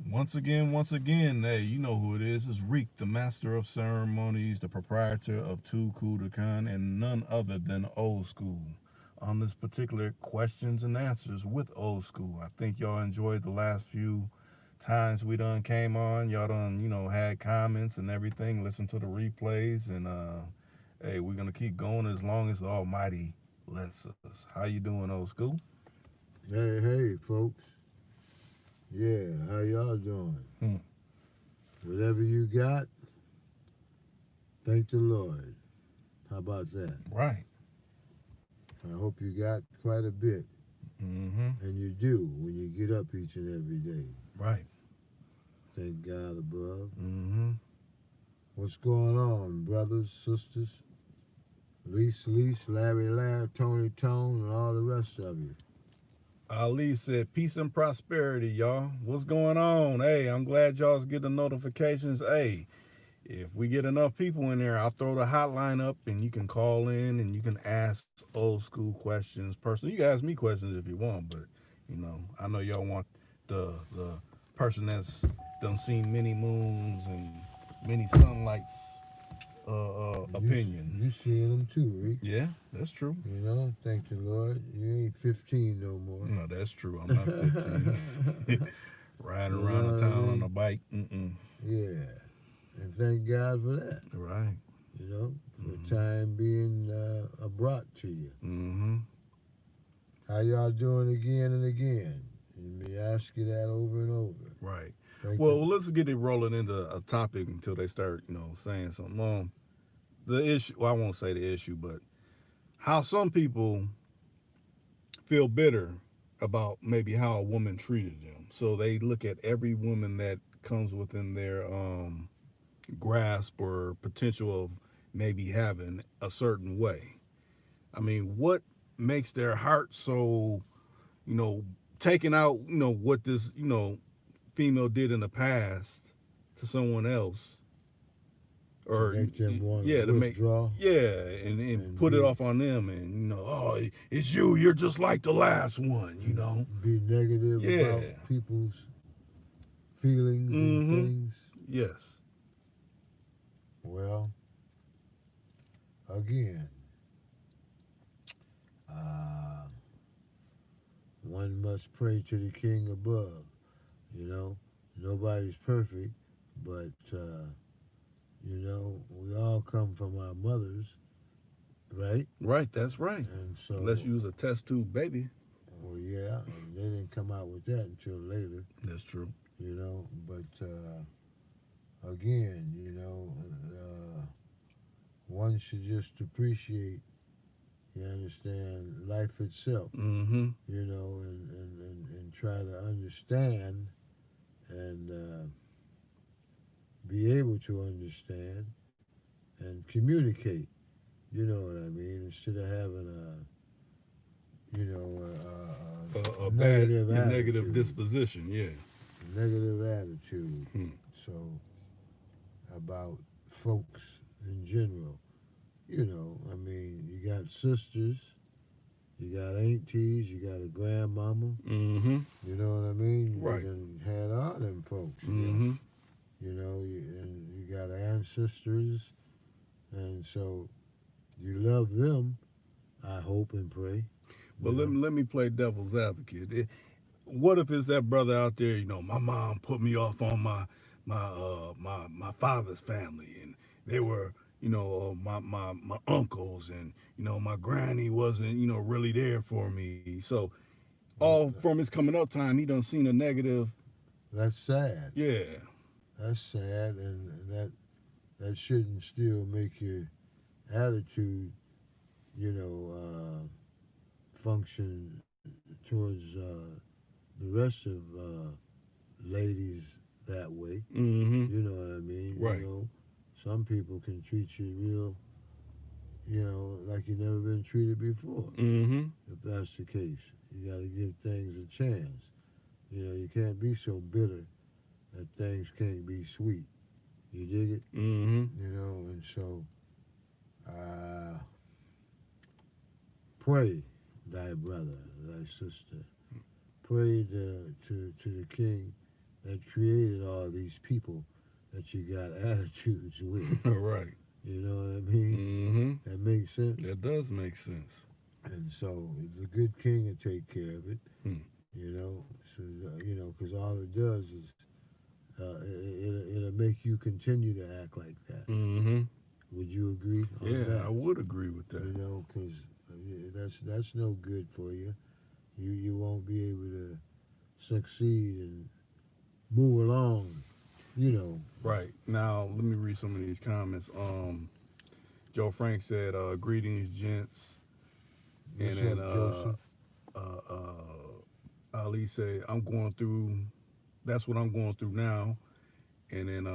Once again, hey, you know who it is. It's Reek, the master of ceremonies, the proprietor of Too Cool to Con, and none other than Old School. On this particular questions and answers with Old School. I think y'all enjoyed the last few times we done came on. Y'all done, had comments and everything. Listen to the replays, and hey, we're gonna keep going as long as the Almighty lets us. How you doing, Old School? Hey, hey, folks. Yeah, how y'all doing? Hmm. Whatever you got, thank the Lord. How about that? Right. I hope you got quite a bit, Mm-hmm. and you do when you get up each and every day. Right. Thank God above. Mm-hmm. What's going on, brothers, sisters? Lise, Larry, Tony, and all the rest of you. Ali said, peace and prosperity, y'all. What's going on? Hey, I'm glad y'all's getting notifications. Hey, if we get enough people in there, I'll throw the hotline up and you can call in and you can ask old school questions personally. You can ask me questions if you want, but I know y'all want the person that's done seen many moons and many sunlights opinion. You seeing them too, Rick. Yeah, that's true. Thank the Lord. You ain't 15 no more. No, that's true. I'm not 15. Riding You around know the what I town on a mean? bike. Mm-mm. Yeah. And thank God for that. Right. For Mm-hmm. time being brought to you. Mm-hmm. How y'all doing again and again? And me ask you that over and over. Right. Thank you. Well, let's get it rolling into a topic until they start, saying something. The issue. Well, I won't say the issue, but how some people feel bitter about maybe how a woman treated them. So they look at every woman that comes within their grasp or potential of maybe having a certain way. I mean, what makes their heart so, you know, taking out, what this, female did in the past to someone else, To or make them want to yeah, to make withdraw yeah, and and put it off on them, and oh, it's you, you're just like the last one, be negative about Yeah. people's feelings and Mm-hmm. things. Yes. Well, again, uh, one must pray to the King above. You know, nobody's perfect, but we all come from our mothers, right? Right. That's right. And Unless so, you was a test tube baby. well, yeah, and they didn't come out with that until later, That's true. But again, one should just appreciate, you understand, life itself, Mm-hmm. and try to understand and be able to understand and communicate. You know what I mean? Instead of having A a bad, negative negative attitude, disposition. Yeah. negative attitude. Hmm. So about folks in general, I mean, you got sisters, you got aunties, you got a grandmama. Mm-hmm. You know what I mean? You Right. done had all them folks. Mm-hmm. And you got ancestors, and so you love them. I hope and pray. But You let know, me let me play devil's advocate. What if it's that brother out there? My mom put me off on my father's family, and they were my uncles, and my granny wasn't really there for me. So all uh, from his coming up time, he done seen a negative. that's sad. Yeah. That's sad, and that shouldn't still make your attitude, function towards the rest of ladies that way. Mm-hmm. You know what I mean? Right. Some people can treat you real, like you never been treated before. Mm-hmm. If that's the case, you got to give things a chance. You can't be so bitter that things can't be sweet. You dig it? Mm-hmm. And so uh, pray thy brother, thy sister. Pray to the King that created all these people that you got attitudes with. Right. You know what I mean? Mm-hmm. That makes sense. That does make sense. And so the good king will take care of it. Hmm. You know, so because all it does is it'll make you continue to act like that. Mm-hmm. Would you agree on Yeah, I that? would agree with that. Because that's no good for you. You won't be able to succeed and move along. You know, Right. Now, let me read some of these comments. Joe Frank said, greetings, gents. And what's then up, Joseph? Ali said, I'm going through, that's what I'm going through now. And then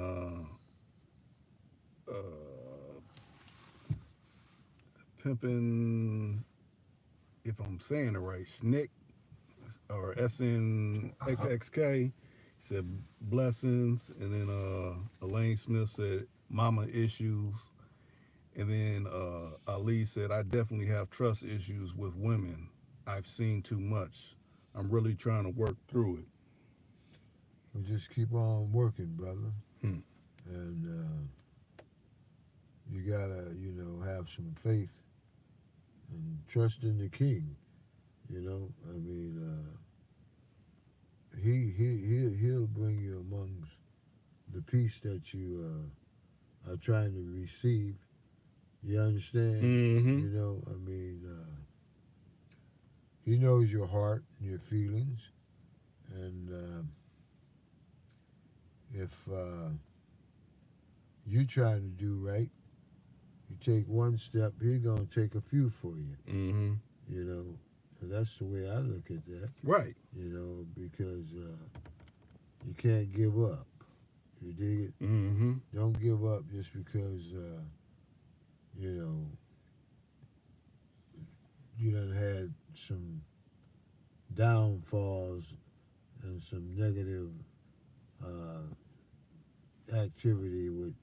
Pimpin', if I'm saying it right, Snick or SNXXK said blessings. And then Elaine Smith said mama issues. And then Ali said, I definitely have trust issues with women. I've seen too much. I'm really trying to work through it. We just keep on working, brother. Hmm. And you gotta, have some faith and trust in the King. I mean, he'll bring you amongst the peace that you are trying to receive. You understand? Mm-hmm. I mean, he knows your heart and your feelings, and if you trying to do right, you take one step, he's gonna take a few for you. Mm-hmm. You know, so that's the way I look at that. Right. Because you can't give up. You dig it? Mm-hmm. Don't give up just because you know you done had some downfalls and some negative activity with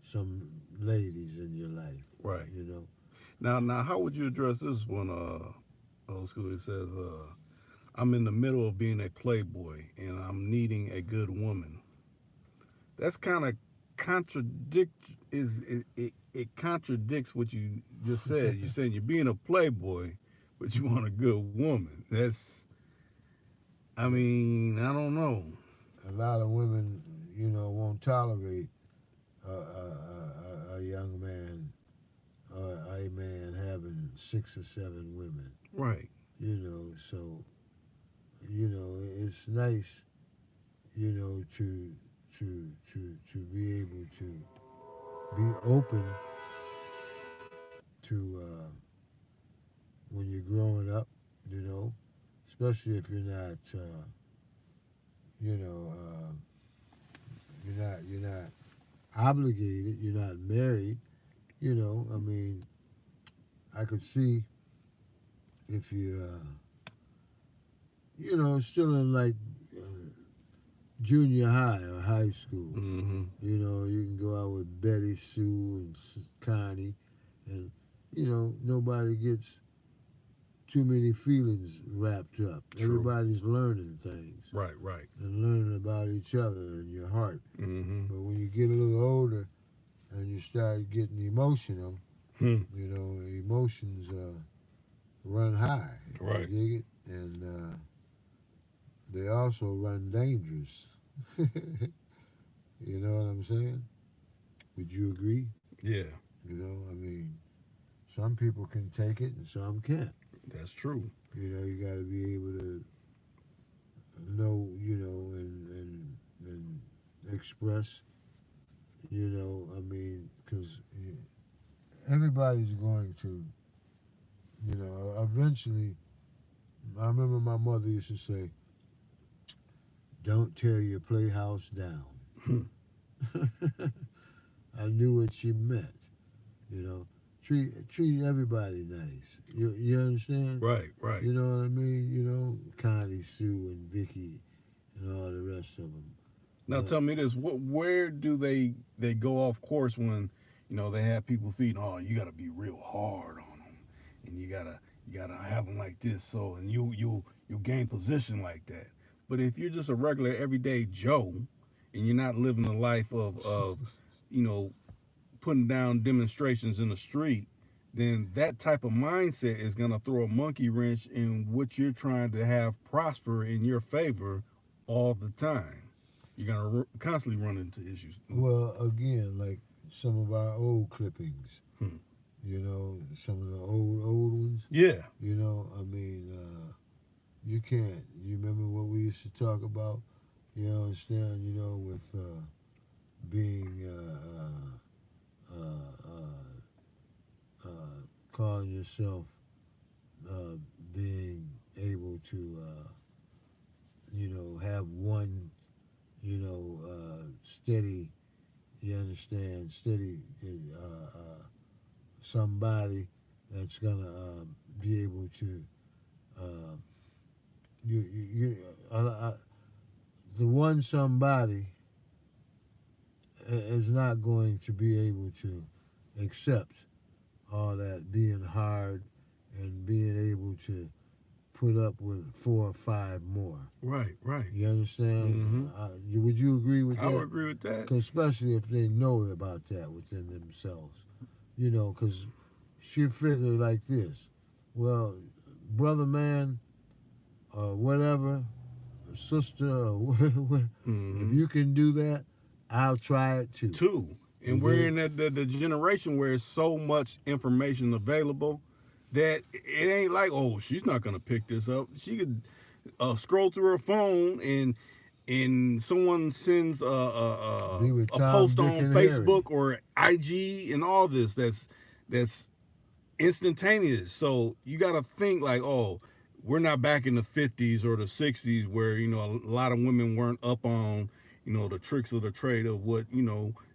some ladies in your life. Right. You know, Now, how would you address this one, old school? It says, I'm in the middle of being a playboy and I'm needing a good woman. That's kind of contradict it contradicts what you just said. You're saying you're being a playboy, but you want a good woman. I mean, I don't know. a lot of women, won't tolerate a young man or a man having 6 or 7 women. Right. So it's nice, to be able to be open to when you're growing up, you know, especially if you're not, you know, you're not obligated, you're not married. I mean, I could see if you, still in like junior high or high school. Mm-hmm. You can go out with Betty Sue and Connie, and nobody gets too many feelings wrapped up. True. Everybody's learning things Right. Right. and learning about each other and your heart. Mm-hmm. But when you get a little older and you start getting emotional, Hmm. emotions run high. Right. You dig it? And they also run dangerous. You know what I'm saying? Would you agree? Yeah, I mean, some people can take it and some can't. that's true. You got to be able to know, and express, I mean, because everybody's going to, eventually, I remember my mother used to say, don't tear your playhouse down. I knew what she meant, you know. Treat everybody nice. You understand? Right. Right. You know what I mean? Connie, Sue, and Vicky, and all the rest of them. Now tell me this: where do they go off course when they have people feeding? Oh, you got to be real hard on them, and you gotta have them like this. So and you gain position like that. But if you're just a regular everyday Joe and you're not living a life of you know, putting down demonstrations in the street, then that type of mindset is going to throw a monkey wrench in what you're trying to have prosper in your favor all the time. You're going to constantly run into issues. Well, again, like some of our old clippings, Hmm. you know, some of the old ones. Yeah. You know, I mean, you can't. You remember what we used to talk about? You understand? You know, with being calling yourself being able to, you know, have one, you know, steady. You understand? Steady somebody that's gonna be able to. Uh, I, the one somebody is not going to be able to accept all that being hard and being able to put up with 4 or 5 more. Right, right. You understand? Mm-hmm. Would you agree with I would that? agree with that. 'Cause especially if they know about that within themselves. You know, because she figured like this. Well, brother man, or whatever, sister, or whatever, if Mm-hmm. you can do that, I'll try it too. Two. And we're Okay? in the generation where it's so much information available that it ain't like, oh, she's not going to pick this up. She could scroll through her phone and someone sends Be with a Tom, post Dick, on and Harry. Facebook or IG and all this that's instantaneous. So you got to think like, oh, we're not back in the 50s or the 60s where a lot of women weren't up on the tricks of the trade of what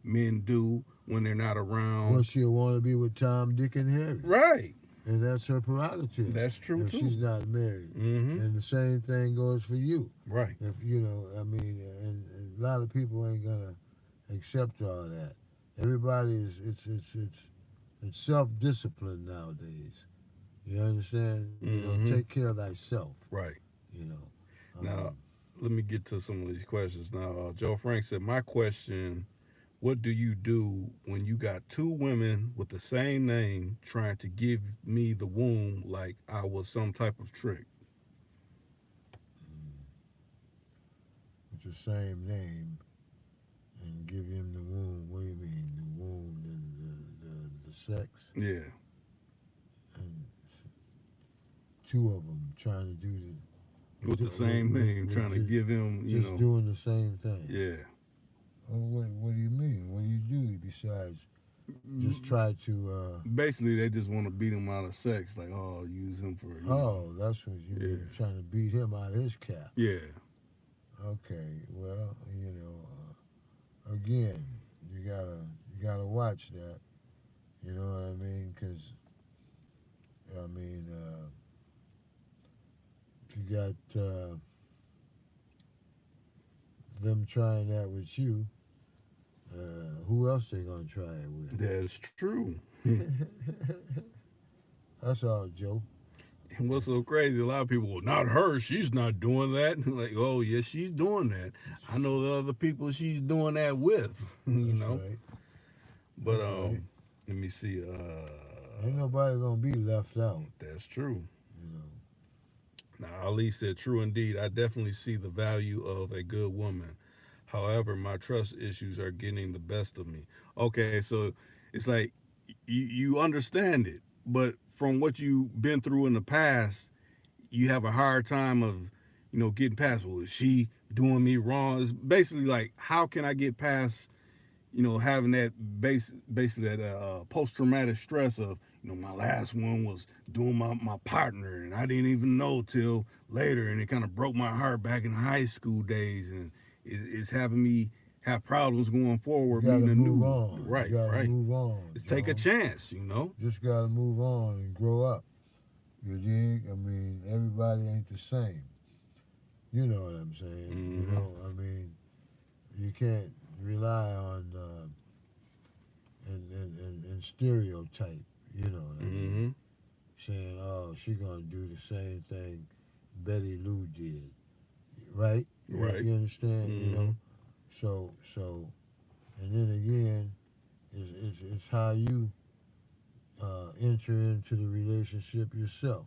men do when they're not Well, around. she'll want to be with Tom, Dick, and Harry. Right. And that's her prerogative That's true if too. she's not married. Mm-hmm. And the same thing goes for you. Right. If you know, I mean, and a lot of people ain't gonna accept all that. Everybody is it's self discipline nowadays. You understand? You know, Mm-hmm. take care of thyself. Right. You know, I Now, mean, let me get to some of these questions. Now, Joe Frank said, my question, what do you do when you got two women with the same name trying to give me the womb like I was some type of trick? it's the same name and give him the womb. What do you mean, the womb, the sex, Yeah. and two of them trying to do With the same name, trying to give him, just doing the same thing. Yeah. Oh, what do you mean? What do you do besides just try to? Basically, they just want to beat him out of sex. Like, oh, use him for, Oh, that's what you mean. Yeah. Trying to beat him out of his cap. Yeah. Okay, well, you know, again, you gotta watch that. You know what I mean? Because I mean, if you got them trying that with you, who else they gonna try it with? That's true. That's all, Joe. And what's so crazy, a lot of people, well, not her, she's not doing that. Like, oh, yes, she's doing that. I know the other people she's doing that with, That's right. But That's right. let me see. Ain't nobody gonna be left out. That's true. You know. Now, Ali said, true indeed. I definitely see the value of a good woman. However, my trust issues are getting the best of me. Okay, so it's like you understand it, but from what you've been through in the past, you have a hard time of, getting past, well, is she doing me wrong? It's basically like, how can I get past, having that basically that post traumatic stress of, my last one was doing my partner and I didn't even know till later, and it kind of broke my heart back in high school days, and it's having me have problems going You forward gotta meeting a move new. on. Right, You gotta right. move on. It's take a Joe. chance. Just gotta move on and grow up. You dig? I mean, everybody ain't the same. You know what I'm saying? You Mm-hmm. know, I mean, you can't rely on and stereotype. You know what I mean? Mm-hmm. Saying, oh, she gonna do the same thing Betty Lou did. right? Right. You understand? You Mm-hmm. know, so, and then again, it's how you enter into the relationship yourself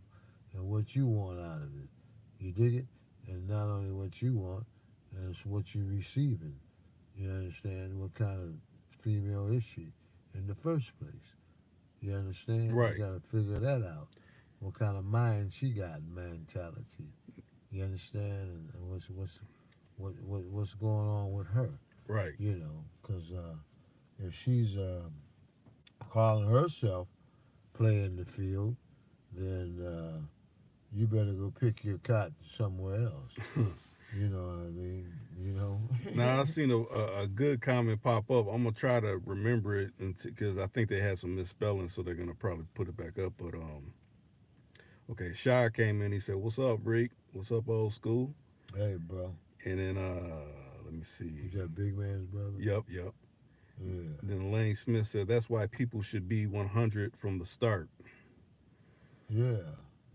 and what you want out of it. You dig it? And not only what you want, and it's what you're receiving. You understand? What kind of female is she in the first place? You understand? You Right. got to figure that out. What kind of mind she got, mentality. You understand? And what's going on with her? Right. You know, because if she's calling herself playing the field, then you better go pick your cot somewhere else. You know what I mean? You know? Now I seen a good comment pop up. I'm gonna try to remember it because I think they had some misspelling, so they're gonna probably put it back up. But okay, Shire came in. He said, "What's up, Rick? What's up, old school?" Hey, bro. And then let me see. Is that big man's brother? Yep, yep. Yeah. Then Lane Smith said, "That's why people should be 100 from the start." Yeah.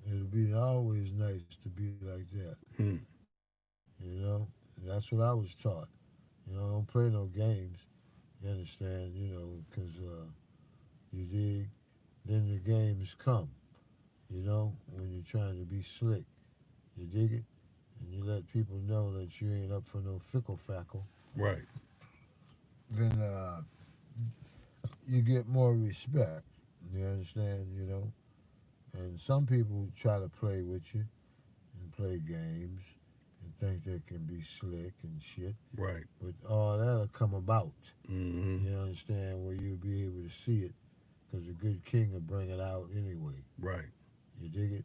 It'd be always nice to be like that. Hmm. You know? And that's what I was taught. You know, don't play no games. You understand? You know, because you dig? Then the games come. You know, when you're trying to be slick. You dig it? And you let people know that you ain't up for no fickle fackle. Right. Then you get more respect. You understand? You know? And some people try to play with you and play games and think they can be slick and shit. Right. But all that'll come about. Mm-hmm. You understand? Where you'll be able to see it because a good king will bring it out anyway. Right. You dig it?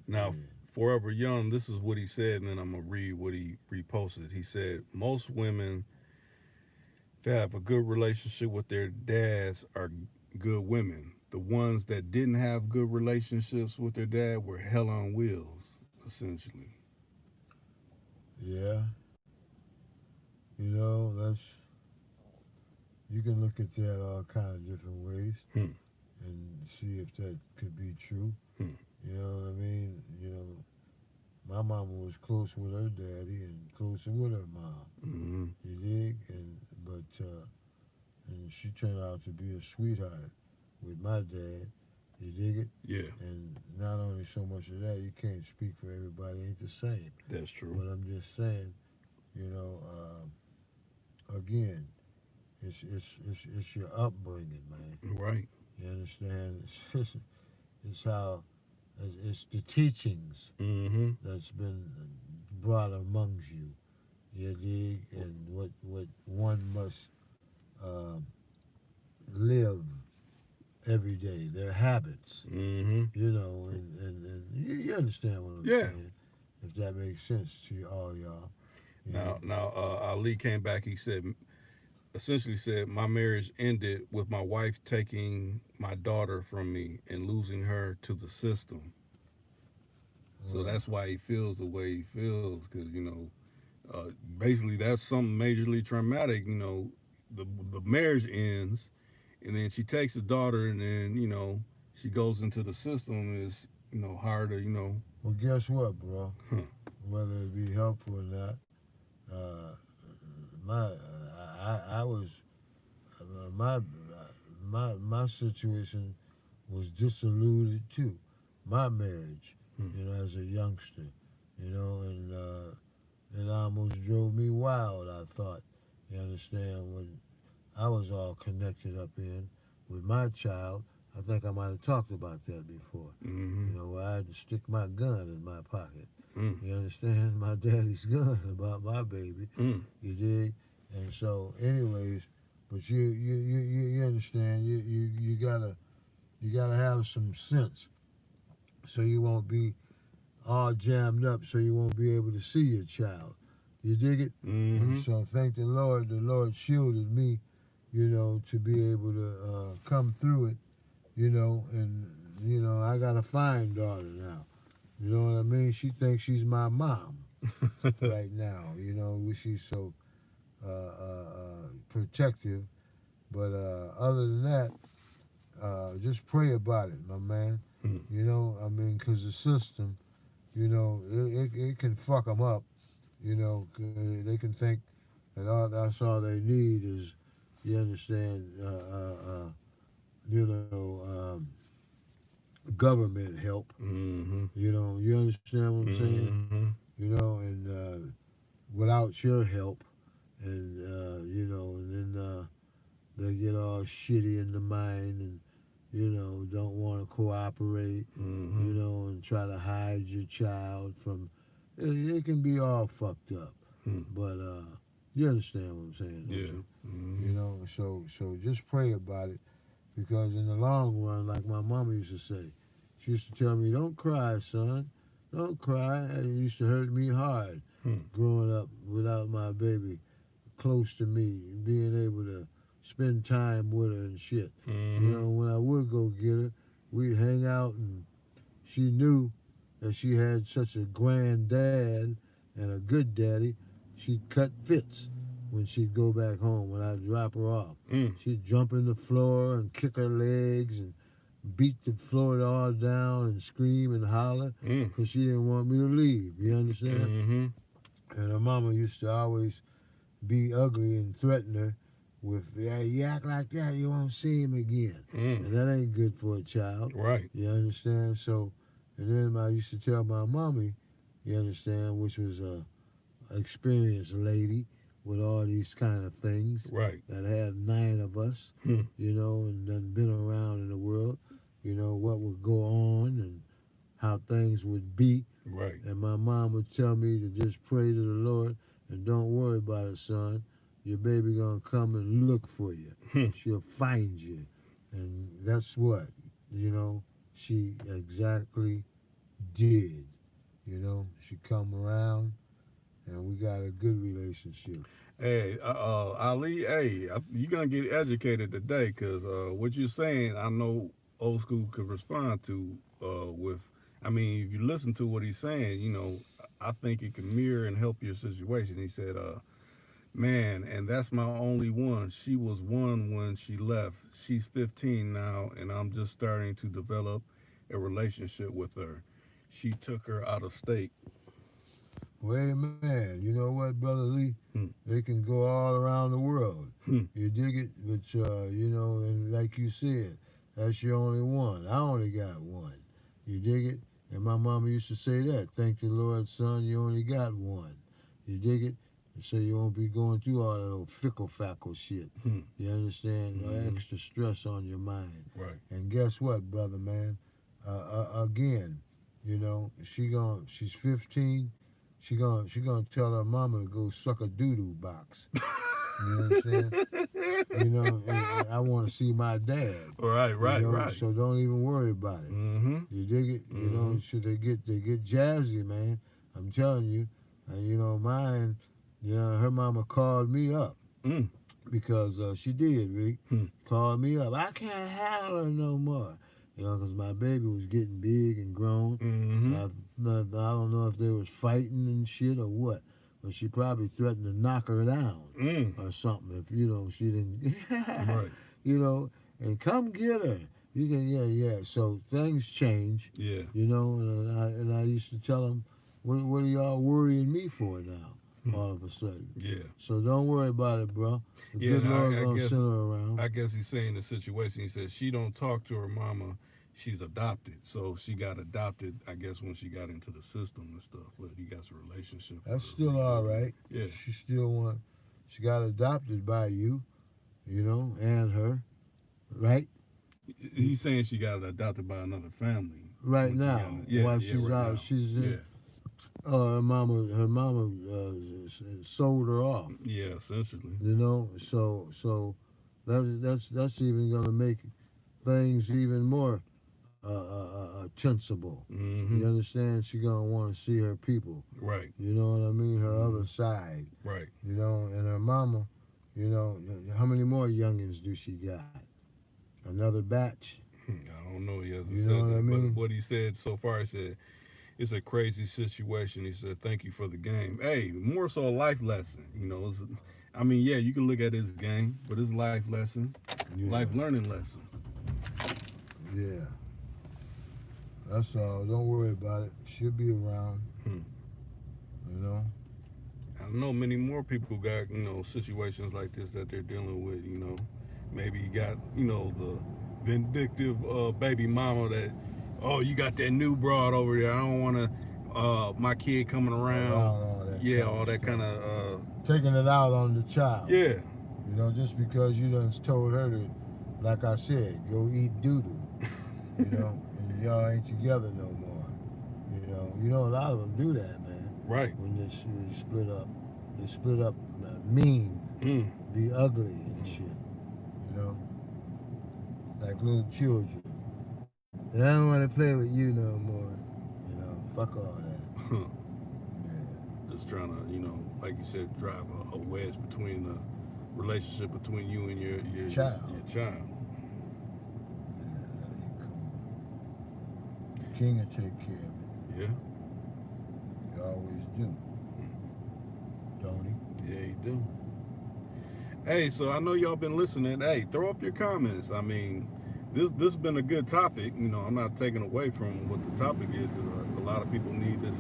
Now, Yeah. Forever Young, this is what he said, and then I'm gonna read what he reposted. He said, "Most women that have a good relationship with their dads are good women. The ones that didn't have good relationships with their dad were hell on wheels, essentially." Yeah. You know, that's you can look at that all kind of different ways Hmm. and see if that could be true. Hmm. You know what I mean? You know, my mama was close with her daddy and closer with her mom. Mm-hmm. You dig? And she turned out to be a sweetheart with my dad. You dig it? Yeah, And not only so much of that, you can't speak for everybody. Ain't the same. that's true. But I'm just saying, you know, again, it's your upbringing, man. Right. You understand? It's how it's the teachings Mm-hmm. that's been brought amongst you. You dig? And what one must um, live every day. Their habits. Mm-hmm. You know, and you understand what I'm Yeah. saying. If that makes sense to you, all y'all. You know. Now, Ali came back. He said, essentially said, my marriage ended with my wife taking my daughter from me and losing her to the system. So Right. that's why he feels the way he feels, because basically that's something majorly traumatic. The marriage ends, and then she takes the daughter, and then she goes into the system. Is hard to Well, guess what, bro? huh, Whether it be helpful or not, uh, I was my my situation was disillusioned too. My marriage, hmm, as a youngster, and it almost drove me wild. I thought, you understand, when I was all connected up in with my child. I think I might have talked about that before. mm-hmm, Where I had to stick my gun in my pocket. mm, You understand? My daddy's gun about my baby. mm, You dig? And so, anyways, but you understand? You gotta have some sense, so you won't be all jammed up, so you won't be able to see your child. You dig it? And mm-hmm, so, thank the Lord. The Lord shielded me, to be able to come through it. And I got a fine daughter now. You know what I mean? She thinks she's my mom right now. She's so protective. But other than that, just pray about it, my man. mm, Because the system, it can fuck them up You know, they can think that that's all they need is, you understand, you know, government help. Mm-hmm. You understand what I'm saying? Mm-hmm. And without your help, and and then they get all shitty in the mind and don't want to cooperate, Mm-hmm. and try to hide your child from. It can be all fucked up, Hmm. but you understand what I'm saying, don't Yeah. you? Mm-hmm. So just pray about it because in the long run, like my mama used to say, she used to tell me, "Don't cry, son, don't cry." And it used to hurt me hard Hmm. growing up without my baby close to me, being able to spend time with her and shit. Mm-hmm. When I would go get her, we'd hang out, and she knew that she had such a grand dad and a good daddy. She'd cut fits when she'd go back home when I'd drop her off. Mm. She'd jump in the floor and kick her legs and beat the floor all down and scream and holler Mm. because she didn't want me to leave. You understand? Mm-hmm. And her mama used to always be ugly and threaten her with, yeah, you act like that, you won't see him again. Mm. And that ain't good for a child. Right. You understand? So, and then I used to tell my mommy, you understand, which was a experienced lady with all these kind of things Right. that had 9 of us, Hmm. and done been around in the world, what would go on and how things would be. Right. And my mom would tell me to just pray to the Lord and don't worry about it, son. Your baby gonna come and look for you. Hmm. She'll find you. And that's what, she exactly did. She come around and we got a good relationship. Hey, Ali. Hey, you gonna get educated today, because what you're saying, I know old school could respond to. With, I mean, if you listen to what he's saying, I think it can mirror and help your situation. He said, man, and that's my only one. She was one when she left. She's 15 now, and I'm just starting to develop a relationship with her. She took her out of state. Well, man, you know what, Brother Lee? Hmm. They can go all around the world. Hmm. You dig it? But, and like you said, that's your only one. I only got one. You dig it? And my mama used to say that. Thank the Lord, son, you only got one. You dig it? So you won't be going through all that old fickle fackle shit. Hmm. You understand? Mm-hmm. Extra stress on your mind. Right. And guess what, brother man? Again, she's 15. She gonna tell her mama to go suck a doo doo box. You understand? And I want to see my dad. Right. Right. Right. So don't even worry about it. Mm-hmm. You dig it? Mm-hmm. So they get jazzy, man. I'm telling you. And mine. Her mama called me up Mm. because she did, Rick. Hmm. Called me up. I can't handle her no more. Because my baby was getting big and grown. Mm-hmm. I don't know if they was fighting and shit or what, but she probably threatened to knock her down Mm. or something if she didn't, Right. and come get her. You can, yeah. So things change, Yeah. and I used to tell them, what are y'all worrying me for now? Hmm. All of a sudden. Yeah. So don't worry about it, bro. The Yeah. good And Lord I gonna guess send her around. I guess he's saying the situation. He says she don't talk to her mama. She's adopted, so she got adopted. I guess when she got into the system and stuff. But he got a relationship with That's her. still all right. Yeah. She got adopted by you, and her, right? He's saying she got adopted by another family. Right When she now, got, yeah. while Yeah. she's Right out, now. she's in. Yeah. Her mama sold her off. Yeah. Essentially. So that's even gonna make things even more tensible. Mm-hmm. You understand? She gonna want to see her people. Right. You know what I mean? Her Mm-hmm. other side. Right. And her mama. How many more youngins do she got? Another batch. I don't know. He hasn't You said know what I that, mean? but what he said so far, he said it's a crazy situation. He said, "Thank you for the game." Hey, more so a life lesson. I mean, yeah, you can look at it as a game, but it's a life lesson, Yeah, life learning lesson. yeah. That's all. Don't worry about it. She'll be around. Hmm. You know. know many more people got, situations like this that they're dealing with. Maybe you got, the vindictive baby mama that, oh, you got that new broad over there. I don't want to, my kid coming around. All that All that kind of. Taking it out on the child. Yeah. Just because you done told her to, like I said, go eat doo-doo, and y'all ain't together no more. A lot of them do that, man. Right. When they split up, mean, be ugly and shit, like little children. And I don't want to play with you no more, fuck all that. Yeah. Just trying to, like you said, drive a wedge between the relationship between you and your child. Yeah, that ain't cool. King will take care of it. Yeah. He always do. Don't he? Yeah, he do. Hey, so I know y'all been listening. Hey, throw up your comments. I mean, this been a good topic. I'm not taking away from what the topic is, because a lot of people need this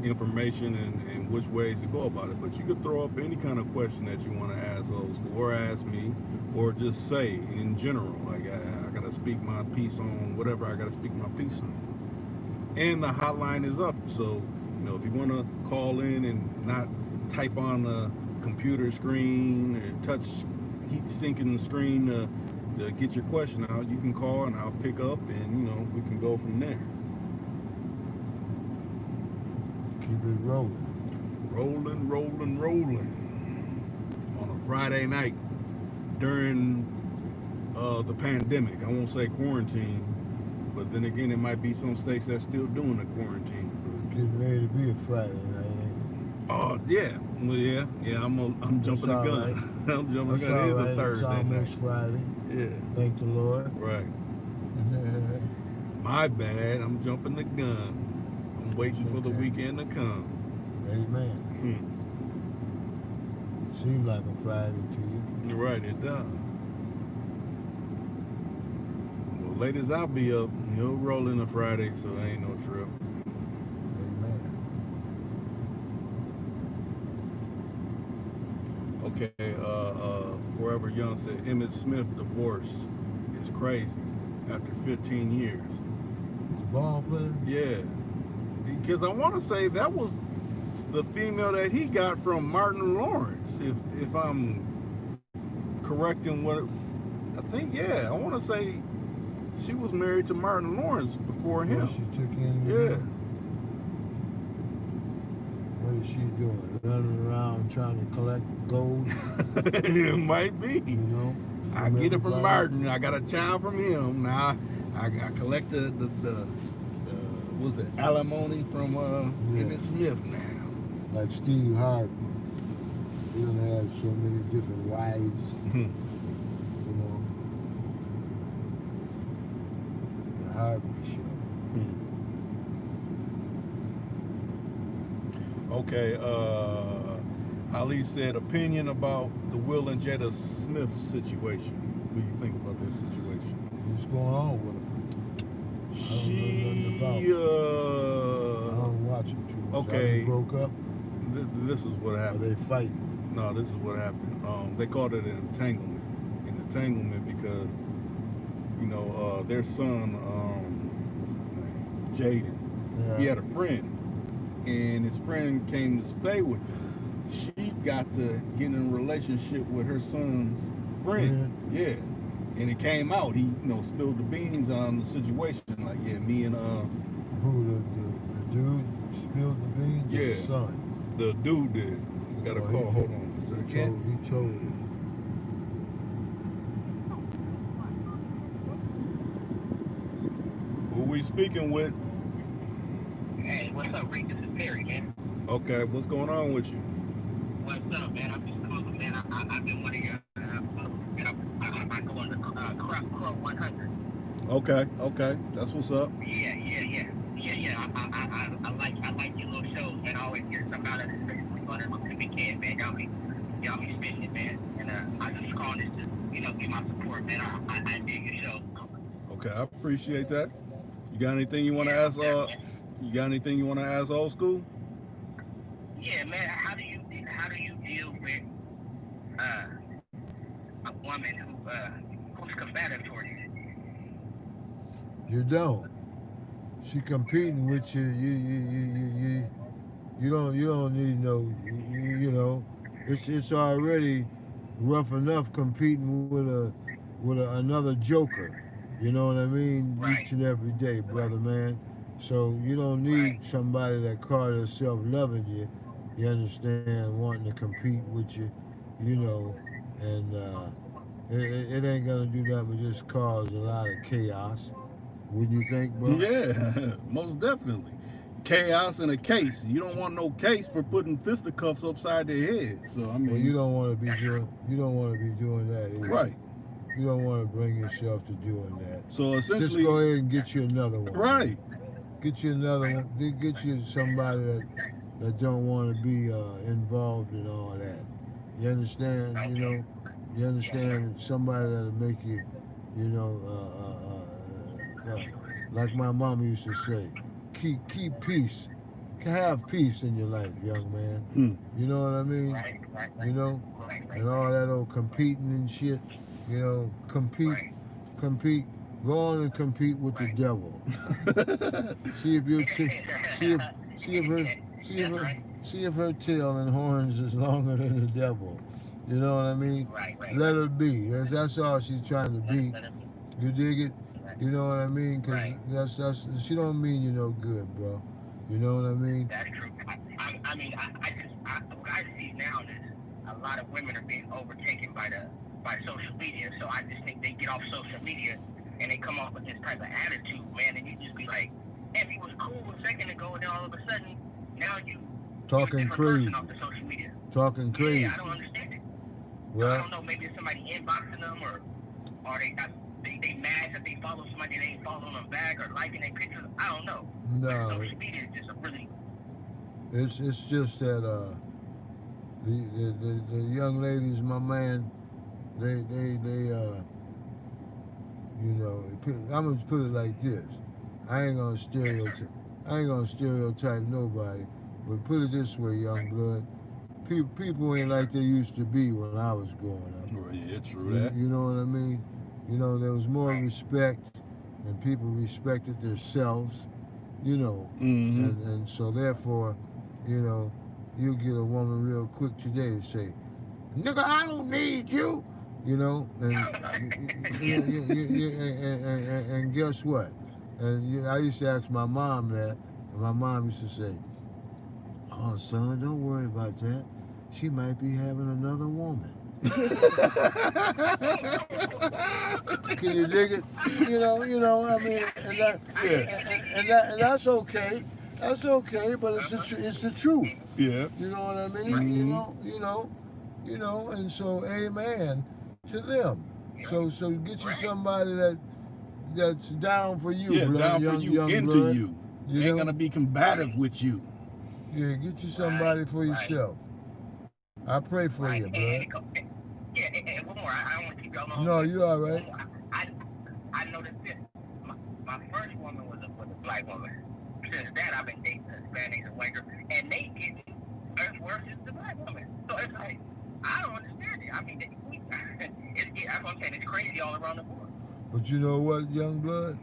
information and which ways to go about it. But you could throw up any kind of question that you want to ask Old School, or ask me, or just say in general, like I gotta speak my piece on whatever I gotta speak my piece on. And the hotline is up, so if you want to call in and not type on the computer screen or touch heat sinking the screen to get your question out, you can call and I'll pick up, and we can go from there. Keep it rolling. Rolling on a Friday night during the pandemic. I won't say quarantine, but then again, it might be some states that's still doing the quarantine. It's getting ready to be a Friday night, ain't it? Oh yeah, well yeah. I'm jumping the gun. Right. I'm jumping the gun. It is a Thursday. It's almost Friday. Yeah. Thank the Lord. Right. My bad. I'm jumping the gun. I'm waiting for the weekend to come. Amen. Seems like a Friday to you. You're right. It does. Well, ladies, I'll be up. He'll roll in a Friday, so there ain't no trip. Okay, Forever Young said Emmett Smith divorce is crazy after 15 years. The ball player? Yeah, because I want to say that was the female that he got from Martin Lawrence, if I'm correct in what I think. Yeah, I want to say she was married to Martin Lawrence before him. She took in. Yeah. What is she doing? Running around trying to collect gold? It might be. I get it from Martin. I got a child from him. Now I collect the was it alimony from Emmett Smith now. Like Steve Harvey. He done had so many different wives. The Harvey Show. Okay, Ali said opinion about the Will and Jada Smith situation. What do you think about this situation? What's going on with her? I don't watch them too much. Okay. They broke up? This is what happened. Are they fighting? No, this is what happened. They called it an entanglement. An entanglement because, their son, what's his name? Jaden. Yeah. He had a friend. And his friend came to stay with him. She got to get in a relationship with her son's friend. Yeah. And it came out. He, spilled the beans on the situation. Like, yeah, me and Who, the dude spilled the beans? Yeah. Or the son? The dude did. We got a call. Hold on a second. He told it. Who we speaking with? Hey, what's up, Rick? This is Perry, man. Okay, what's going on with you? What's up, man? I'm just calling, man. I've been one of your, I go on the Crow 100. Okay, that's what's up. Yeah. I like your little shows, man. I always hear something out of this space on the weekend, man. Y'all be spitting, man. And I just calling this to, give my support, man. I dig your show. Okay, I appreciate that. You got anything you want to ask? You got anything you want to ask Old School? Yeah, man. How do woman who's combative towards you. You don't. She competing with you. You don't need no. You know, it's already rough enough competing with another joker. You know what I mean? Right. Each and every day, brother man. So you don't need Right. somebody that call herself loving you. You understand? Wanting to compete with you. You know, and it ain't gonna do nothing but just cause a lot of chaos. Wouldn't you think, bro? Yeah, most definitely. Chaos in a case. You don't want no case for putting fisticuffs upside their head. So I mean, Well, you don't want to be doing. You don't want to be doing that either. right. You don't want to bring yourself to doing that. So Just essentially, go ahead and get you another one. right. Get you another one. Get you somebody that don't want to be involved in all that. You understand? You know. You understand? Somebody that'll make you. You know. Like my mama used to say, keep peace. Have peace in your life, young man. Hmm. You know what I mean? Right. Right. You know, and all that old competing and shit. You know, compete. Go on and compete with the devil. See if your see if her tail and horns is longer than the devil. You know what I mean? Right. Let her be. That's all she's trying to be. You dig it? You know what I mean? Cause Right. that's she don't mean you no good, bro. You know what I mean? That's true. I mean, what I see now is a lot of women are being overtaken by social media. So I just think they get off social media and they come off with this type of attitude, man. And you just be like, man, we was cool a second ago, and then all of a sudden, now you Talking a different crazy. person off the social media. Talking crazy. Yeah, I don't understand it. I Well, don't know. Maybe it's somebody inboxing them, or they mad that they follow somebody and they ain't following them back or liking their pictures. I don't know. But no, social media is just a really it's just that the young ladies, my man, they you know, I'm gonna put it like this. I ain't gonna stereotype nobody, but put it this way, young blood. People ain't like they used to be when I was growing up. Well, yeah, true that. You know what I mean? You know, there was more respect, and people respected themselves. You know, Mm-hmm. and so therefore, you know, you get a woman real quick today to say, "Nigga, I don't need you." You know, and and guess what? And I used to ask my mom that, and my mom used to say, "Oh, son, don't worry about that. She might be having another woman." Can you dig it? You know. I mean, and that's okay. That's okay, but it's the truth. Yeah. You know what I mean? Mhm. You know, and so amen to them. So get you somebody that's down for you, Yeah, blood, down young, for you, young into blood. you. You Ain't know? gonna be combative with you. Yeah, get you somebody for yourself. I pray for right. you, blood. And one more. I don't want to keep going on. No, you all right. I noticed this. My first woman was a black woman. Since that, I've been dating Hispanics and white girls, and they get as worse as the black woman. So it's like, I don't understand it. I mean, that's what I'm saying. It's crazy all around the board. But you know what, young blood?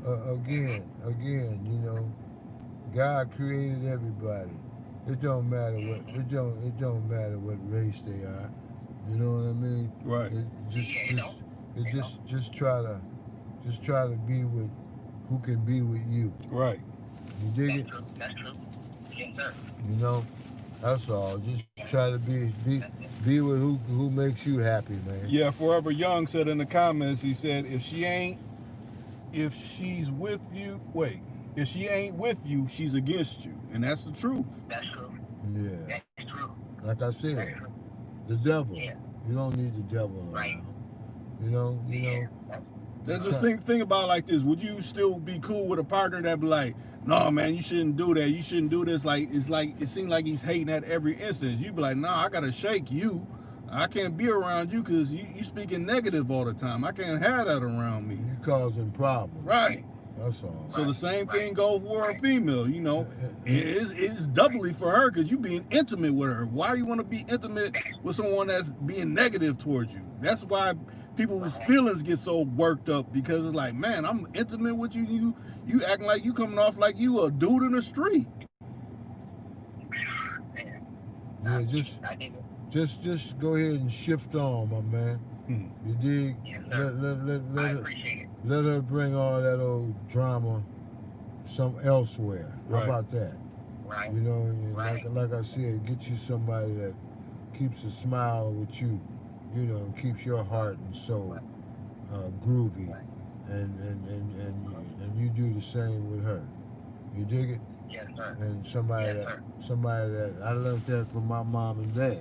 Again, you know, God created everybody. It don't matter what race they are. You know what I mean? Right. Just try to be with who can be with you. Right. You dig it? That's true. Yes, sir. You know, that's all. Just try to be with who makes you happy, man. Yeah, Forever Young said in the comments, he said, if she ain't with you, she's against you. And that's the truth. That's true. Yeah. That's true. Like I said, That's true. the devil. Yeah. You don't need the devil around. Right. You know. Just think about it like this. Would you still be cool with a partner that be like, no, man, you shouldn't do that. You shouldn't do this. It seems like he's hating at every instance. You be like, nah, I gotta shake you. I can't be around you because you speaking negative all the time. I can't have that around me. You causing problems. Right. That's all. So the same thing goes for a female, you know. It's doubly for her because you being intimate with her. Why you want to be intimate with someone that's being negative towards you? That's why people's feelings get so worked up because it's like, man, I'm intimate with you. You acting like you coming off like you a dude in the street. Yeah, just go ahead and shift on, my man. You dig? Yes, sir. I appreciate it. Let her bring all that old drama some elsewhere. How Right. about that? Right. You know, and Right. like I said, get you somebody that keeps a smile with you. You know, keeps your heart and soul groovy, Right. and you do the same with her. You dig it? Yes, sir. And somebody Yes, that sir. somebody that I learned that from my mom and dad.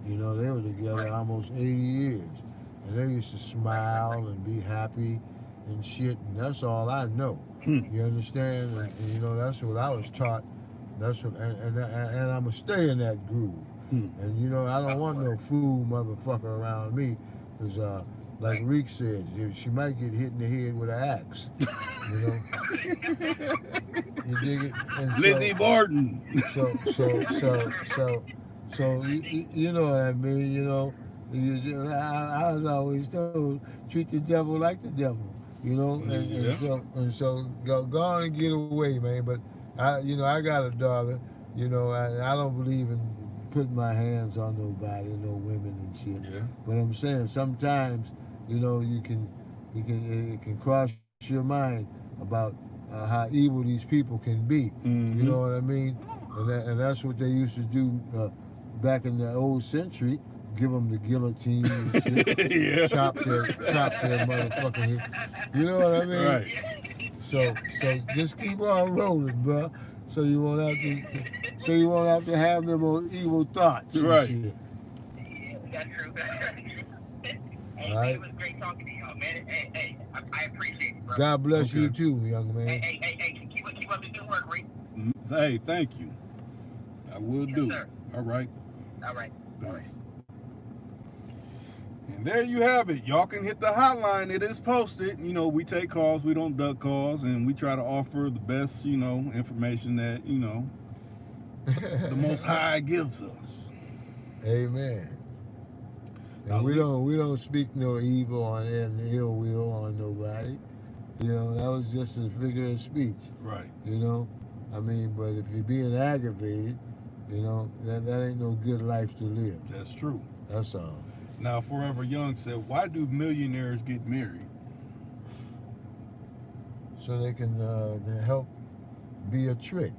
You know, they were together Right. almost 80 years, and they used to smile and be happy and shit. And that's all I know. You understand? And you know, that's what I was taught. That's what, and I'm gonna stay in that groove. And you know, I don't want no fool motherfucker around me, cause like Reek said, she might get hit in the head with an axe. You know, you dig it? And so- Lizzie Borden. So you know what I mean? You know, I was always told treat the devil like the devil. You know, and so go on and get away, man. But I got a daughter. You know, I don't believe in putting my hands on nobody, no women and shit. Yeah. But I'm saying sometimes, you know, it can cross your mind about how evil these people can be. You know what I mean? And that's what they used to do back in the old century. Give them the guillotine and shit. Yeah. Chop their motherfucking head. You know what I mean? Right. So just keep on rolling, bro. So you won't have to have them on evil thoughts. and Right. shit. Yeah, that's true. Hey, All right. it was great talking to y'all, man. Hey, I appreciate it, bro. God bless you Okay. too, young man. Hey, keep up the good work, Rick. Hey, thank you. I will Yes, do. sir. All right. All right. Thanks. And there you have it. Y'all can hit the hotline. It is posted. You know, we take calls. We don't duck calls. And we try to offer the best, you know, information that, you know, the Most High gives us. Amen. Now, And we don't speak no evil and ill will on nobody. You know, that was just a figure of speech. Right. You know, I mean, but if you're being aggravated, you know, that ain't no good life to live. That's true. That's all. Now, Forever Young said, why do millionaires get married? So they can help be a trick.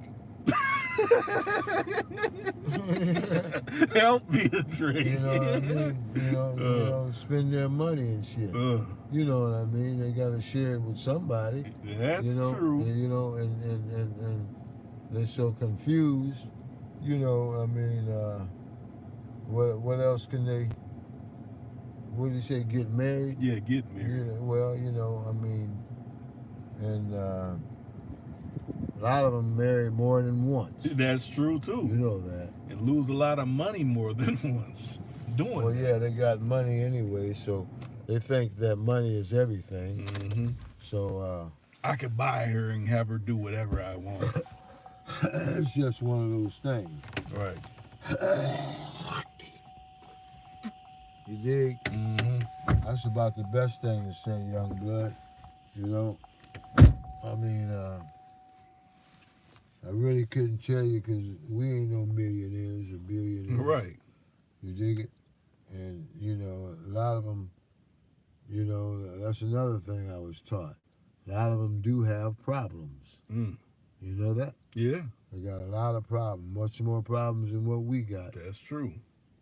Help me a trick. You know what I mean? You know, spend their money and shit. You know what I mean? They got to share it with somebody. That's you know, true. And, you know, and they're so confused. You know, I mean, what else can they? What do you say? Get married? Yeah, get married. You know, well, you know, I mean, and a lot of them marry more than once. That's true too. You know that. And lose a lot of money more than once doing Well, that. yeah, they got money anyway, so they think that money is everything. Mm-hmm. So I could buy her and have her do whatever I want. it's just one of those things. Right. You dig? Mm-hmm. That's about the best thing to say, young blood. You know, I mean, I really couldn't tell you because we ain't no millionaires or billionaires. Right. You dig it? And, you know, a lot of them, you know, that's another thing I was taught. A lot of them do have problems. Mm. You know that? Yeah, They got a lot of problems, much more problems than what we got. that's true.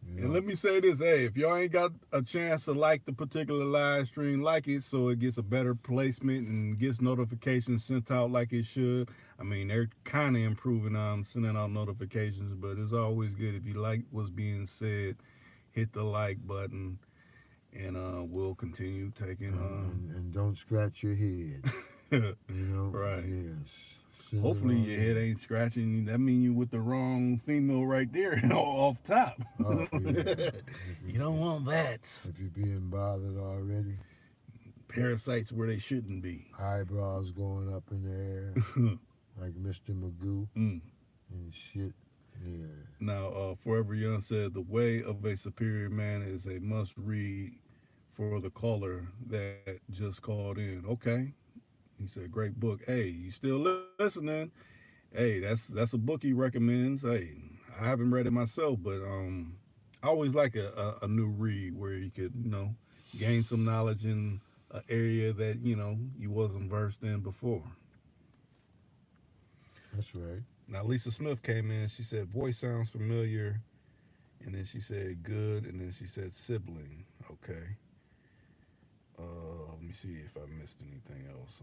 You know? And let me say this, hey, if y'all ain't got a chance to like the particular live stream, like it so it gets a better placement and gets notifications sent out like it should. I mean, they're kind of improving on sending out notifications, but it's always good if you like what's being said, hit the like button, and we'll continue taking and don't scratch your head. You know? Right. Yes. Send it Hopefully on your head in. ain't scratching. That mean you with the wrong female right there off top. Oh, yeah. You don't want that. If you're being bothered already. parasites where they shouldn't be. Eyebrows going up in the air like Mr. Magoo Mm. and shit. Yeah. Now, Forever Young said the way of a superior man is a must read for the caller that just called in. Okay, he said great book. Hey, you still listening? Hey, that's a book he recommends. Hey, I haven't read it myself, but I always like a new read where you could gain some knowledge in an area that you wasn't versed in before. That's right. Now Lisa Smith came in. She said voice sounds familiar, and then she said good, and then she said sibling. Okay. Let me see if I missed anything else.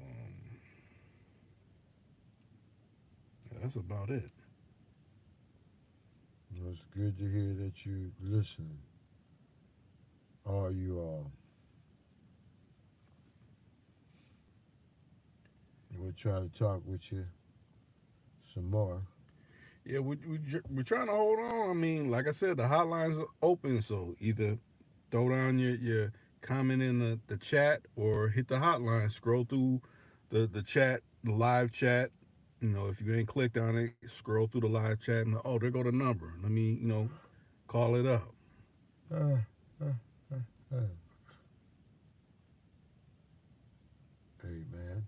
Yeah, that's about it. Well, it's good to hear that you listen. All you all. We'll try to talk with you some more. Yeah, we're trying to hold on. I mean, like I said, the hotlines are open, so either throw down your comment in the chat or hit the hotline. Scroll through the chat, the live chat. If you ain't clicked on it, scroll through the live chat and oh, there go the number. Let me call it up. Uh, uh, uh. Hey, man.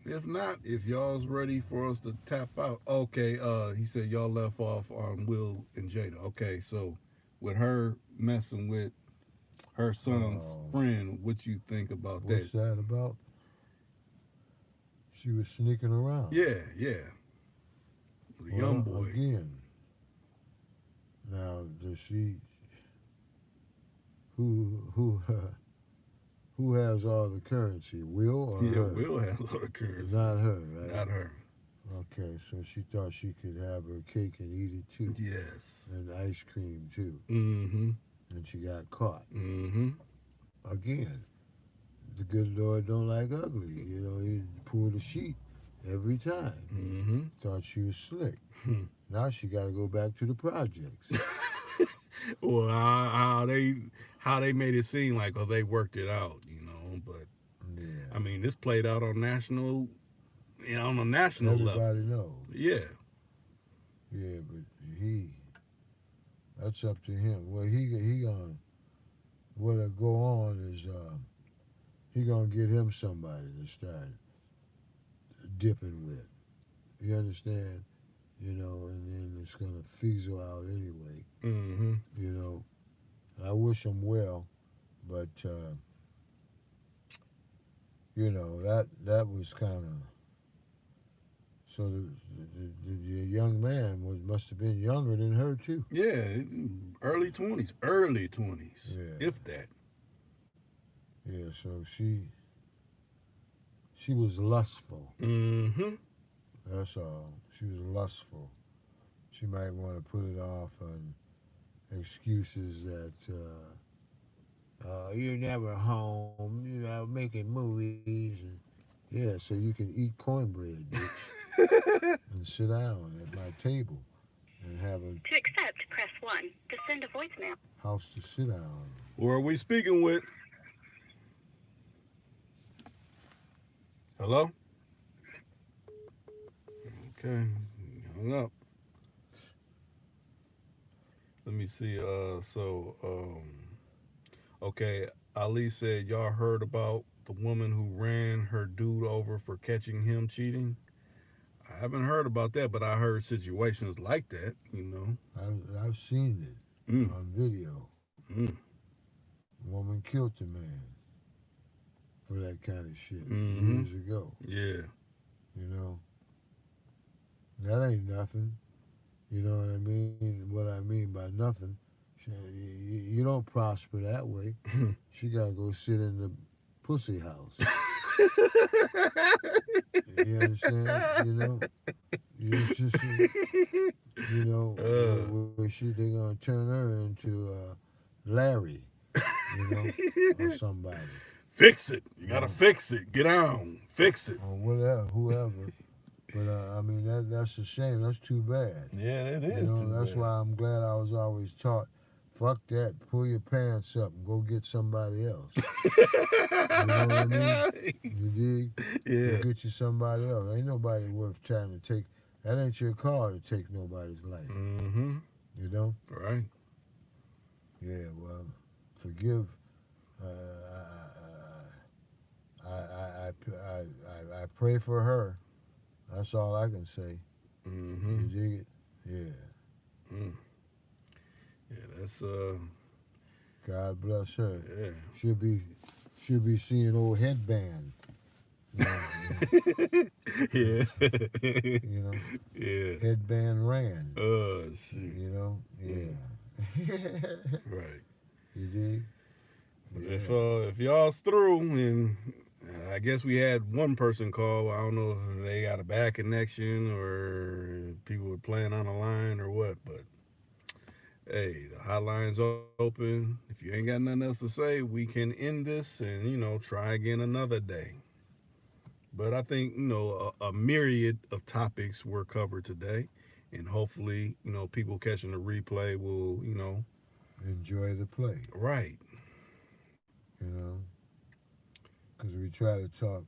If not, if y'all's ready for us to tap out, okay. He said y'all left off on Will and Jada. Okay, so with her messing with her son's Oh, friend, what you think about that? what's that about? She was sneaking around. Yeah, the young Well, boy. again, now does she? Who who has all the currency? Will or Yeah, her? Will has a lot of currency. Not her, right? Not her. Okay, so she thought she could have her cake and eat it too, Yes. and ice cream too, Mm-hmm. and she got caught. Mm-hmm. Again, the good Lord don't like ugly. He pulled a sheet every time. Mm-hmm. Thought she was slick. Now she got to go back to the projects. Well, how they made it seem like they worked it out, but I Yeah, mean this played out on on a national level. everybody knows. Yeah. Yeah, but that's up to him. Well, he gonna what'll go on is he gonna get him somebody to start dipping with. You understand? And then it's gonna fizzle out anyway. Mm-hmm. You know, I wish him well, but that was kind of so the young man must have been younger than her too. Yeah, early 20s, Yeah, if that. yeah. So she was lustful. Mm-hmm. That's all. She was lustful. She might want to put it off on excuses that you're never home. Making movies and yeah, so you can eat cornbread, bitch, and sit down at my table and have a To accept, press 1. To send a voicemail. house to sit down. Who are we speaking with? Hello? Okay, hung up. Let me see. Okay, Ali said y'all heard about the woman who ran her dude over for catching him cheating. I haven't heard about that, but I heard situations like that. I've seen it Mm, on video. mm, Woman killed a man for that kind of shit mm-hmm. years ago. Yeah. You know, that ain't nothing. You know what I mean? What I mean by nothing, you don't prosper that way. She got to go sit in the pussy house. You understand? You just, where they gonna turn her into Larry, or somebody, Fix it. You gotta or, fix it. Get on. Fix it. or whatever, whoever. But I mean that's a shame. That's too bad. Yeah, it is too That's bad. why I'm glad I was always taught fuck that. Pull your pants up and go get somebody else. You know what I mean? You dig? Yeah. Go get you somebody else. Ain't nobody worth trying to take. That ain't your car to take nobody's life. Mm-hmm. You know? Right. Yeah. Well, forgive. I pray for her. That's all I can say. Mm-hmm. You dig it? Yeah. Mm. Yeah, that's God bless her. yeah. Should be seeing old headband. You Yeah. know, Yeah. headband ran. Shoot. You know, yeah. Right. You dig? But Yeah. if y'all's through, and I guess we had one person call. I don't know if they got a bad connection or people were playing on the line or what. But hey, the hotline's open. If you ain't got nothing else to say, we can end this and try again another day. But I think a myriad of topics were covered today, and hopefully people catching the replay will Enjoy the play. right. You know, because we try to talk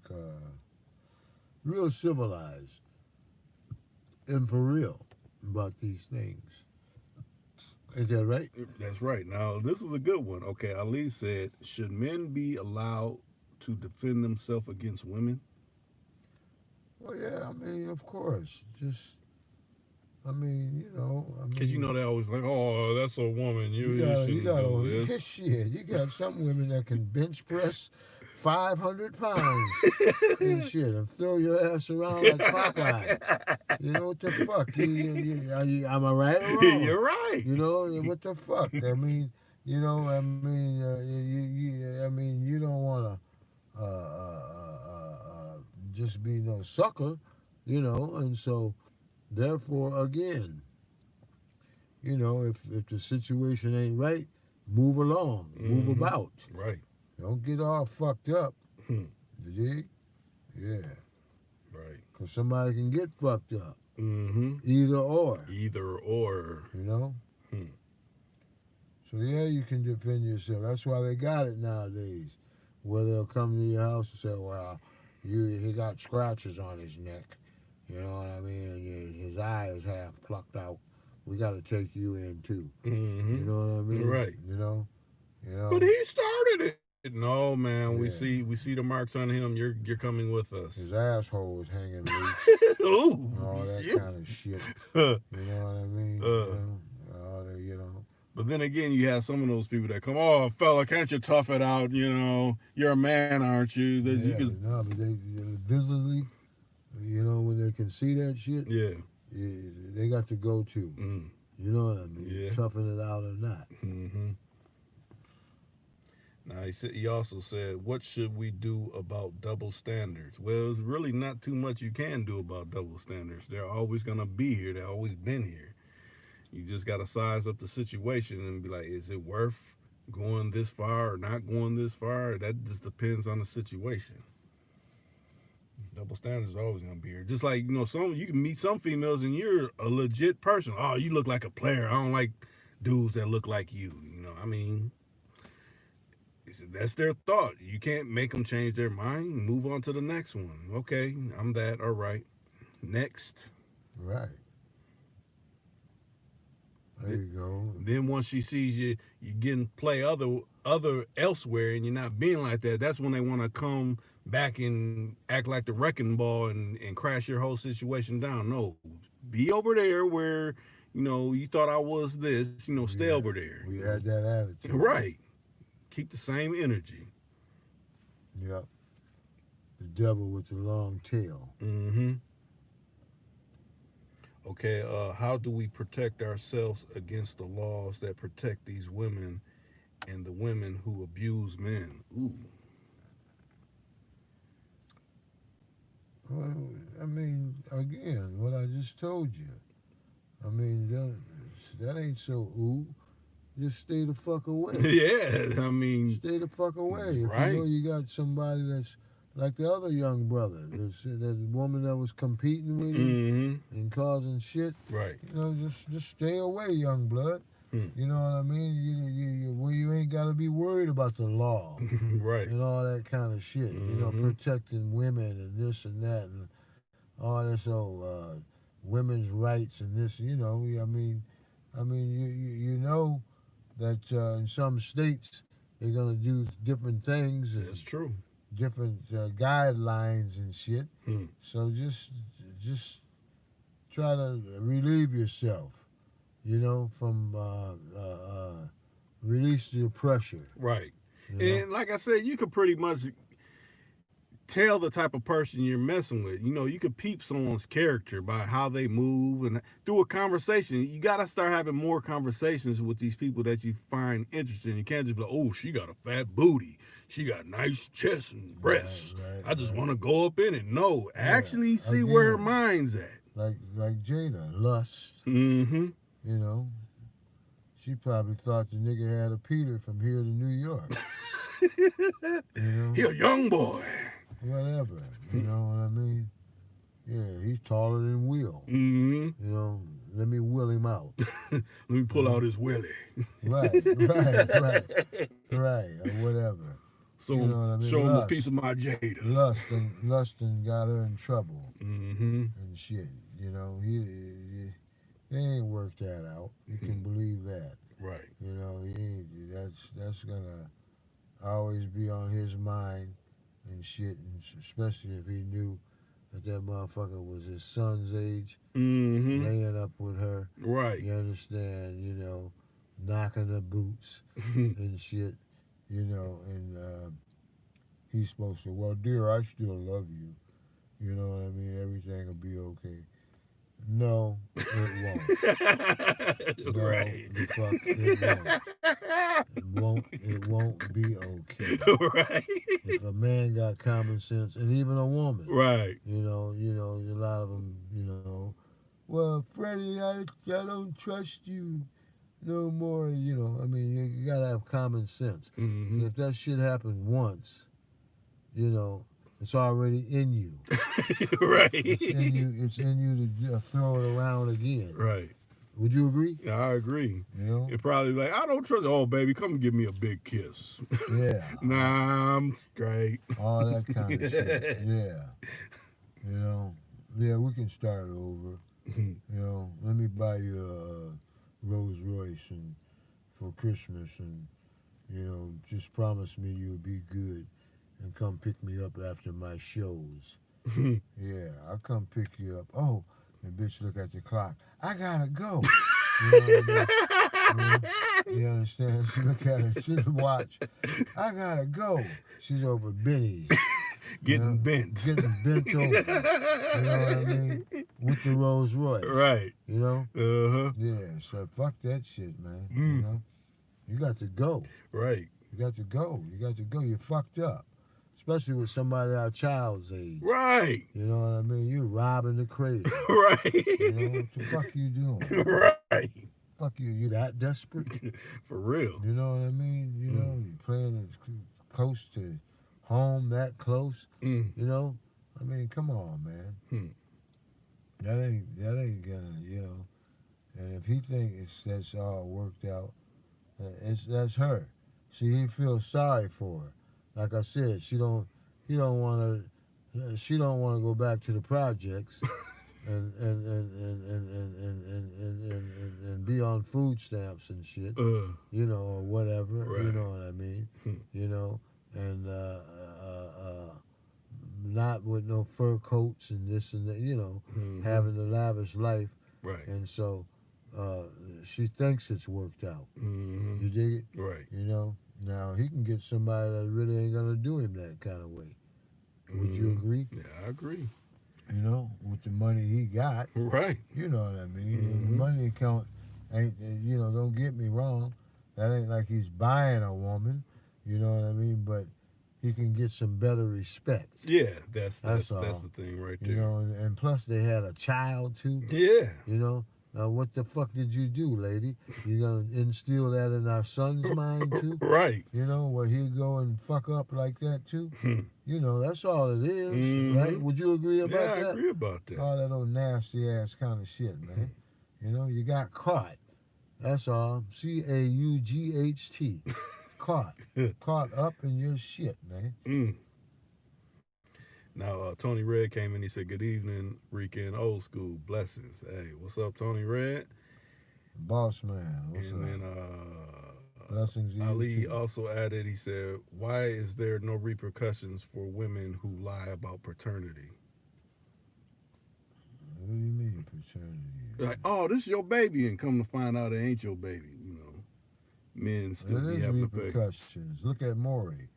real civilized and for real about these things. Is that right? That's right. Now, this is a good one. Okay, Ali said, should men be allowed to defend themselves against women? Well, yeah. I mean, of course. Just, I mean, Because they always like, oh, that's a woman. You you shouldn't do gotta this. shit. You got some women that can bench press 500 pounds and shit and throw your ass around like Popeye. You know what the fuck? Am I right or wrong? You're right. You know what the fuck? I mean, you don't want to just be no sucker, and so therefore again. If the situation ain't right, move along, move about. Right. Don't get all fucked up. Hmm. You dig? Yeah. Right. Because somebody can get fucked up. Mm-hmm. Either or. Either or. You know? Hmm. So, yeah, you can defend yourself. That's why they got it nowadays. Where they'll come to your house and say, well, he got scratches on his neck. You know what I mean? And his eye is half plucked out. We got to take you in, too. Mm-hmm. You know what I mean? Right. You know? But he started it. No, man. Yeah. We see the marks on him. You're coming with us. His asshole was hanging loose. Ooh, And all that shit. kind of shit. You know what I mean? All that, But then again, you have some of those people that come, oh, fella, can't you tough it out? You're a man, aren't you? That you could... but they visibly, when they can see that shit, Yeah. They got to go too. Mm. You know what I mean? Yeah. Toughen it out or not. Mm-hmm. Now, he also said, what should we do about double standards? Well, there's really not too much you can do about double standards. They're always going to be here. They've always been here. You just got to size up the situation and be like, is it worth going this far or not going this far? That just depends on the situation. Double standards are always going to be here. Just like, you can meet some females and you're a legit person. Oh, you look like a player. I don't like dudes that look like you. That's their thought. You can't make them change their mind. Move on to the next one. Okay, I'm that. All right. Next. Right. There you go. Then once she sees you getting play other elsewhere and you're not being like that, that's when they want to come back and act like the wrecking ball and crash your whole situation down. No, be over there where you thought I was this. Stay over there. We had that attitude. Right. Keep the same energy. Yep. The devil with the long tail. Mm-hmm. Okay, how do we protect ourselves against the laws that protect these women and the women who abuse men? Ooh. Well, I mean, again, what I just told you. I mean, that ain't so ooh. Just stay the fuck away. Yeah, I mean... Stay the fuck away. Right. If you know you got somebody that's like the other young brother, that woman that was competing with him and causing shit. Right. Just stay away, young blood. You know what I mean? You ain't got to be worried about the law Right. and all that kind of shit. You know, protecting women and this and that and all this women's rights and this. You know, you know that in some states they're gonna do different things and That's true. different guidelines and shit. So just try to relieve yourself, you know, from release your pressure. Right. You know? And like I said, you could pretty much tell the type of person you're messing with. You know, you could peep someone's character by how they move and through a conversation. You got to start having more conversations with these people that you find interesting. You can't just be like, oh, she got a fat booty. She got nice chest and breasts. I just want to go up in it. No, actually see where her mind's at. Like Jada, lust. Mm-hmm. You know, she probably thought the nigga had a Peter from here to New York. You know, He a young boy. whatever. You know what I mean? Yeah, he's taller than Will. Mm-hmm. You know, let me will him out. Let me pull out his willy. Right, or whatever. So You know what I mean? show him a Lust. piece of my Jada. Lust and got her in trouble Mm-hmm. and shit. You know, they ain't worked that out. You can believe that. Right. You know, he ain't, that's gonna always be on his mind and shit, and especially if he knew that motherfucker was his son's age, Mm-hmm. laying up with her. Right. You understand? You know, knocking the boots and shit. You know, and he's supposed to, well, dear, I still love you. You know what I mean? Everything will be okay. No, it won't. No, Right. the fuck, it won't be okay. Right. If a man got common sense, and even a woman, Right. you know, a lot of them, you know, well, Freddie, I don't trust you no more. You know, I mean, you gotta have common sense. Mm-hmm. And if that shit happened once, you know, it's already in you. Right. It's in you to throw it around again. Right. Would you agree? I agree. You know? You're probably like, I don't trust. Oh, baby, come give me a big kiss. Yeah. Nah, I'm straight. All that kind of shit. Yeah. You know? Yeah, we can start over. You know, let me buy you a Rolls Royce and for Christmas, and you know, just promise me you'll be good and come pick me up after my shows. Yeah, I'll come pick you up. Oh, and bitch look at the clock. I gotta go. You know what I mean? You understand? She look at her, she watch. I gotta go. She's over Benny's. Getting bent. Getting bent over. You know what I mean? With the Rolls Royce. Right. You know? Uh-huh. Yeah, so fuck that shit, man. Mm. You know? You got to go. Right. You got to go. You got to go. You're fucked up. Especially with somebody our child's age. Right. You know what I mean? You're robbing the cradle. Right. You know? What the fuck you doing? Right. Fuck you. You that desperate? For real. You know what I mean? You know, you're playing close to home, that close. Mm. You know? I mean, come on, man. That ain't gonna, you know. And if he thinks that's all worked out, that's her. See, he feels sorry for her. Like I said, she don't want to go back to the projects and be on food stamps and shit, you know, or whatever. Right. You know what I mean? You know, and not with no fur coats and this and that. You know, having the lavish life. Right. And so she thinks it's worked out. Mm-hmm. You dig it? Right. You know? Now, he can get somebody that really ain't going to do him that kind of way. Would you agree? Yeah, I agree. You know, with the money he got. Right. You know what I mean? And the money account ain't, you know, don't get me wrong. That ain't like he's buying a woman. You know what I mean? But he can get some better respect. Yeah, that's all. the thing right there. You know, and plus they had a child too. Yeah. You know? Now, what the fuck did you do, lady? You gonna instill that in our son's mind too? Right. You know, where he'd go and fuck up like that too? You know, that's all it is, right? Would you agree about that? Yeah, I agree about that. All that old nasty ass kind of shit, man. You know, you got caught. That's all. CAUGHT. Caught. Caught up in your shit, man. Mm. Now, Tony Red came in. He said, "Good evening, Rican Old School blessings." Hey, what's up, Tony Red? Boss man. What's And up? then Blessings to you Ali too. also added. He said, "Why is there no repercussions for women who lie about paternity?" What do you mean paternity? Like, oh, this is your baby, and come to find out it ain't your baby. Men still There be is having to pay. repercussions. Look at Maury.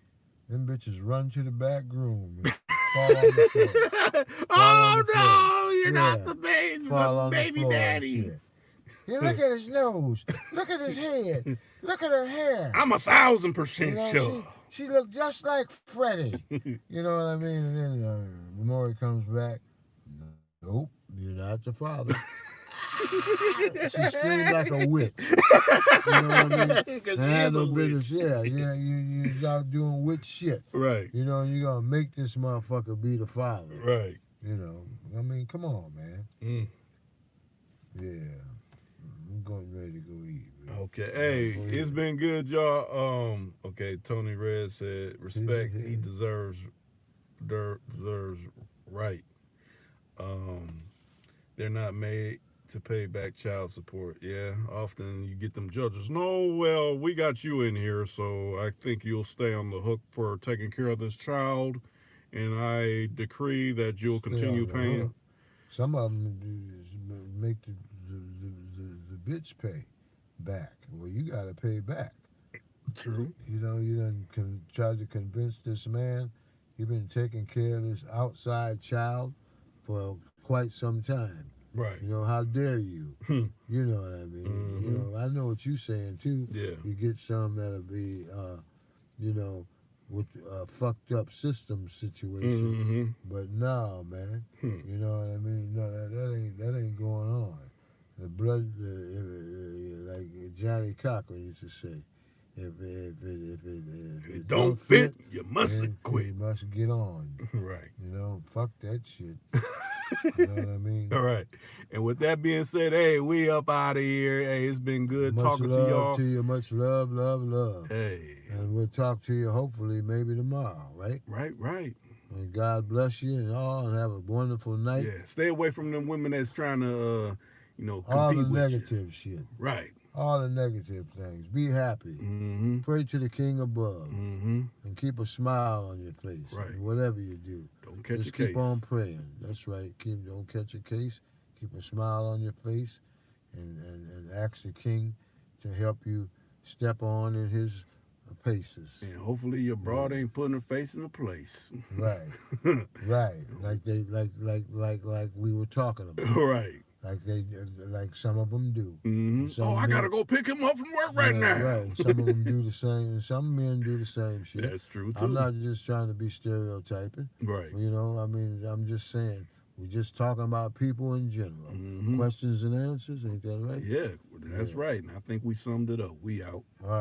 Them bitches run to the back room and fall on the floor. Oh the floor. no, you're Yeah. not the baby, Fall the on baby the floor daddy. And shit. Yeah, look at his nose. Look at his head. Look at her hair. I'm 1,000% sure. She looked just like Freddie. You know what I mean? And then Maury comes back. Nope, you're not the father. She screamed like a witch. You know what I mean? Because I she had is no a business. witch. Yeah, you out doing witch shit. Right, You know, you're gonna make this motherfucker be the father. right. You know, I mean, come on, man. Mm. Yeah, I'm going ready to go eat. Man. Okay, hey, Go it's ahead. been good, y'all. Okay, Tony Red said, respect. He deserves right. Um, they're not made to pay back child support. Yeah, often you get them judges. No, well, we got you in here, so I think you'll stay on the hook for taking care of this child, and I decree that you'll continue paying. Hook. Some of them make the bitch pay back. Well, you got to pay back. True. You know, you done tried to convince this man. You've been taking care of this outside child for quite some time. Right. You know, how dare you? You know what I mean? Mm-hmm. You know, I know what you're saying too. Yeah. You get some that'll be, you know, with a fucked up system situation. Mm-hmm. But no, man. You know what I mean? No, that ain't going on. The blood, like Johnny Cochran used to say, if it don't fit, you must quit. You must get on. Right. You know, fuck that shit. You know what I mean? All right. And with that being said, hey, we up out of here. Hey, it's been good talking to y'all. Much love to you. Much love, love, love. Hey. And we'll talk to you hopefully maybe tomorrow, right? Right. And God bless you and all, and have a wonderful night. Yeah. Stay away from them women that's trying to, compete all the with negative shit. Right. All the negative things. Be happy. Mm-hmm. Pray to the King above. Mm-hmm. And keep a smile on your face. Right. Whatever you do. Don't catch Just a case. keep on praying. That's right. Don't catch a case. Keep a smile on your face. And ask the King to help you step on in his paces. And hopefully your broad ain't putting her face in a place. Right. Right. Like we were talking about. Right. Like some of them do. Mm-hmm. I gotta go pick him up from work right now. Right. And some of them do the same, and some men do the same shit. That's true too. I'm not just trying to be stereotyping. Right. You know, I mean, I'm just saying we're just talking about people in general. Questions and answers, ain't that right? Yeah, that's right. And I think we summed it up. We out. All right.